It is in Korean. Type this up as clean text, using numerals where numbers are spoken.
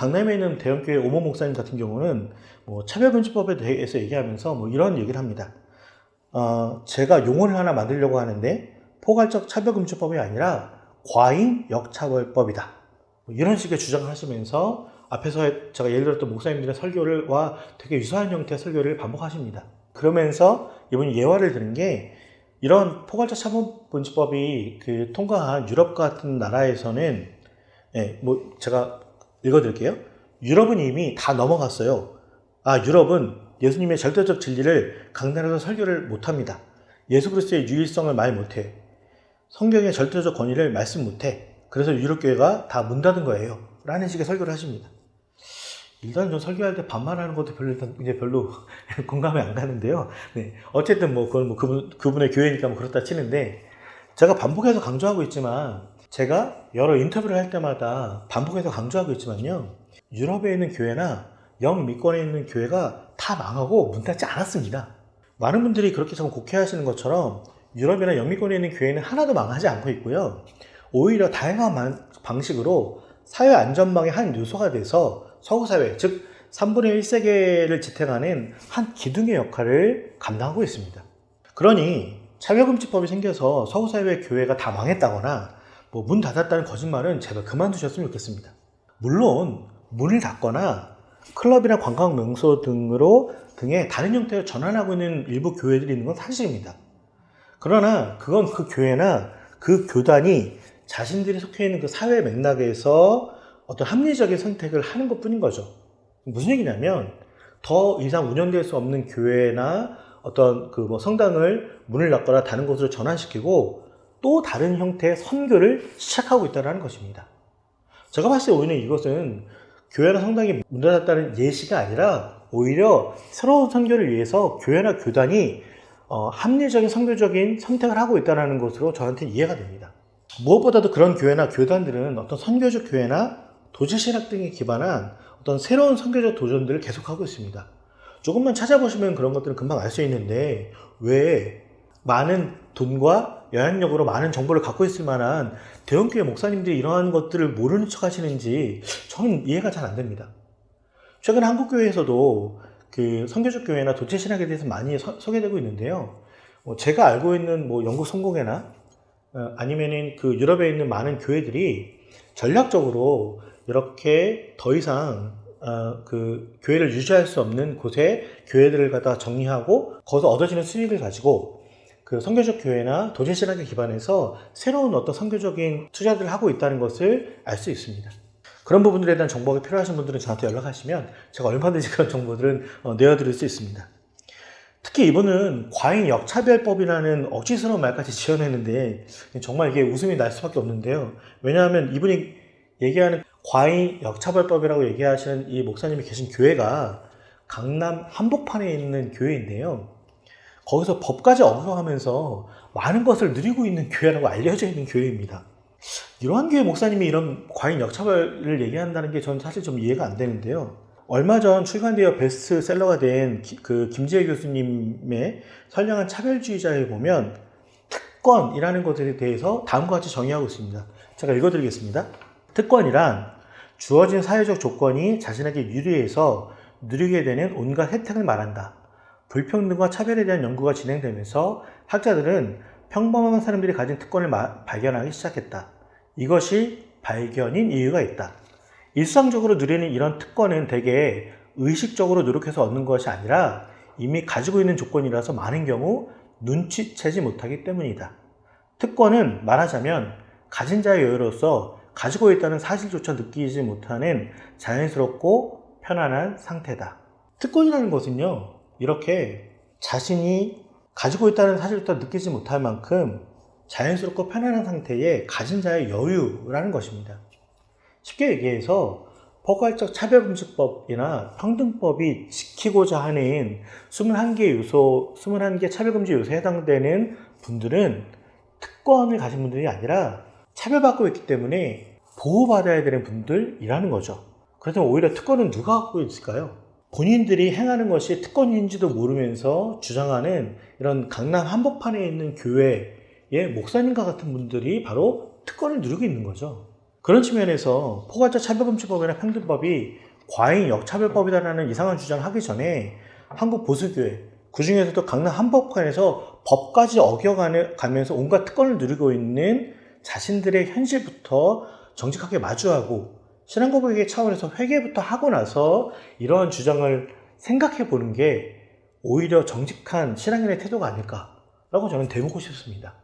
강남에 있는 대형교회 오모 목사님 같은 경우는 뭐 차별금지법에 대해서 얘기하면서 뭐 이런 얘기를 합니다. 제가 용어를 하나 만들려고 하는데 포괄적 차별금지법이 아니라 과잉 역차별법이다. 뭐 이런 식의 주장을 하시면서 앞에서 제가 예를 들었던 목사님들의 설교와 되게 유사한 형태의 설교를 반복하십니다. 그러면서 이분이 예화를 드는 게 이런 포괄적 차별금지법이 통과한 유럽 같은 나라에서는 뭐 제가 읽어드릴게요. 유럽은 이미 다 넘어갔어요. 유럽은 예수님의 절대적 진리를 강단에서 설교를 못합니다. 예수 그리스도의 유일성을 말 못해. 성경의 절대적 권위를 말씀 못해. 그래서 유럽교회가 다 문 닫은 거예요. 라는 식의 설교를 하십니다. 일단 좀 설교할 때 반말하는 것도 별로 공감이 안 가는데요. 네. 어쨌든 뭐 그건 뭐 그분의 교회니까 뭐 그렇다 치는데, 제가 반복해서 강조하고 있지만, 제가 여러 인터뷰를 할 때마다 반복해서 강조하고 있지만요. 유럽에 있는 교회나 영미권에 있는 교회가 다 망하고 문 닫지 않았습니다. 많은 분들이 그렇게 참 곡해하시는 것처럼 유럽이나 영미권에 있는 교회는 하나도 망하지 않고 있고요. 오히려 다양한 방식으로 사회 안전망의 한 요소가 돼서 서구사회, 즉 3분의 1세계를 지탱하는 한 기둥의 역할을 감당하고 있습니다. 그러니 차별금지법이 생겨서 서구사회 교회가 다 망했다거나 뭐 문 닫았다는 거짓말은 제발 그만두셨으면 좋겠습니다. 물론 문을 닫거나 클럽이나 관광 명소 등의 다른 형태로 전환하고 있는 일부 교회들이 있는 건 사실입니다. 그러나 그건 그 교회나 그 교단이 자신들이 속해 있는 그 사회 맥락에서 어떤 합리적인 선택을 하는 것 뿐인 거죠. 무슨 얘기냐면 더 이상 운영될 수 없는 교회나 어떤 뭐 성당을 문을 닫거나 다른 곳으로 전환시키고 또 다른 형태의 선교를 시작하고 있다는 것입니다. 제가 봤을 때 오히려 이것은 교회나 성당이 문 닫았다는 예시가 아니라 오히려 새로운 선교를 위해서 교회나 교단이 합리적인 선교적인 선택을 하고 있다는 것으로 저한테는 이해가 됩니다. 무엇보다도 그런 교회나 교단들은 어떤 선교적 교회나 도시신학 등에 기반한 어떤 새로운 선교적 도전들을 계속하고 있습니다. 조금만 찾아보시면 그런 것들은 금방 알 수 있는데 왜 많은 돈과 영향력으로 많은 정보를 갖고 있을 만한 대형교회 목사님들이 이러한 것들을 모르는 척 하시는지 저는 이해가 잘 안 됩니다. 최근 한국교회에서도 선교적 교회나 도체신학에 대해서 많이 소개되고 있는데요. 제가 알고 있는 영국 성공회나 아니면은 유럽에 있는 많은 교회들이 전략적으로 이렇게 더 이상 교회를 유지할 수 없는 곳에 교회들을 갖다 정리하고 거기서 얻어지는 수익을 가지고 선교적 교회나 도시신학에 기반해서 새로운 어떤 선교적인 투자들을 하고 있다는 것을 알 수 있습니다. 그런 부분들에 대한 정보가 필요하신 분들은 저한테 연락하시면 제가 얼마든지 그런 정보들은 내어드릴 수 있습니다. 특히 이분은 과잉 역차별법이라는 억지스러운 말까지 지어내는데 정말 이게 웃음이 날 수밖에 없는데요. 왜냐하면 이분이 얘기하는 과잉 역차별법이라고 얘기하시는 이 목사님이 계신 교회가 강남 한복판에 있는 교회인데요. 거기서 법까지 어겨가면서 많은 것을 누리고 있는 교회라고 알려져 있는 교회입니다. 이러한 교회 목사님이 이런 과잉 역차별을 얘기한다는 게 저는 사실 좀 이해가 안 되는데요. 얼마 전 출간되어 베스트셀러가 된 김지혜 교수님의 선량한 차별주의자에 보면 특권이라는 것에 대해서 다음과 같이 정의하고 있습니다. 제가 읽어드리겠습니다. 특권이란 주어진 사회적 조건이 자신에게 유리해서 누리게 되는 온갖 혜택을 말한다. 불평등과 차별에 대한 연구가 진행되면서 학자들은 평범한 사람들이 가진 특권을 발견하기 시작했다. 이것이 발견인 이유가 있다. 일상적으로 누리는 이런 특권은 대개 의식적으로 노력해서 얻는 것이 아니라 이미 가지고 있는 조건이라서 많은 경우 눈치채지 못하기 때문이다. 특권은 말하자면 가진 자의 여유로서 가지고 있다는 사실조차 느끼지 못하는 자연스럽고 편안한 상태다. 특권이라는 것은요, 이렇게 자신이 가지고 있다는 사실조차 느끼지 못할 만큼 자연스럽고 편안한 상태에 가진 자의 여유라는 것입니다. 쉽게 얘기해서 포괄적 차별금지법이나 평등법이 지키고자 하는 21개 차별금지 요소에 해당되는 분들은 특권을 가진 분들이 아니라 차별받고 있기 때문에 보호받아야 되는 분들이라는 거죠. 그래서 오히려 특권은 누가 갖고 있을까요? 본인들이 행하는 것이 특권인지도 모르면서 주장하는 이런 강남 한복판에 있는 교회의 목사님과 같은 분들이 바로 특권을 누리고 있는 거죠. 그런 측면에서 포괄적 차별금지법이나 평등법이 과잉 역차별법이다라는 이상한 주장을 하기 전에 한국 보수교회, 그 중에서도 강남 한복판에서 법까지 어겨가면서 온갖 특권을 누리고 있는 자신들의 현실부터 정직하게 마주하고 신앙고백의 차원에서 회개부터 하고 나서 이러한 주장을 생각해 보는 게 오히려 정직한 신앙인의 태도가 아닐까라고 저는 되묻고 싶습니다.